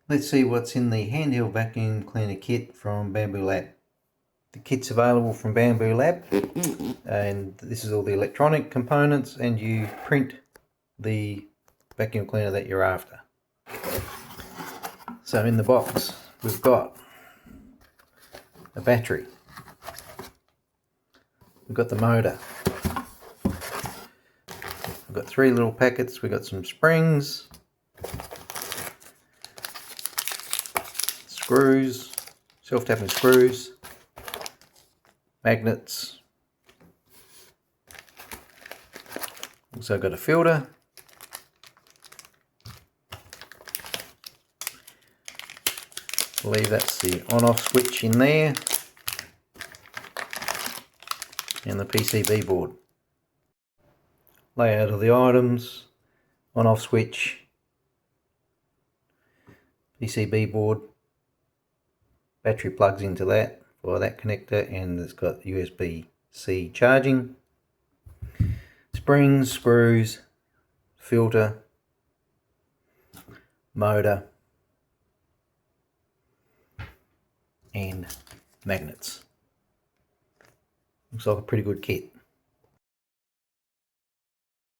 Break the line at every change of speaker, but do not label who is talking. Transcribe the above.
Let's see what's in the handheld vacuum cleaner kit from Bambu Lab. The kit's available from Bambu Lab, and this is all the electronic components, and you print the vacuum cleaner that you're after. So in the box we've got a battery, we've got the motor, we've got 3 little packets, we've got some springs, screws, self-tapping screws, magnets, also got a filter, I believe that's the on-off switch in there, and the PCB board. Layout of the items, on-off switch, PCB board, battery plugs into that for that connector, and it's got USB-C charging, springs, screws, filter, motor, and magnets. Looks like a pretty good kit.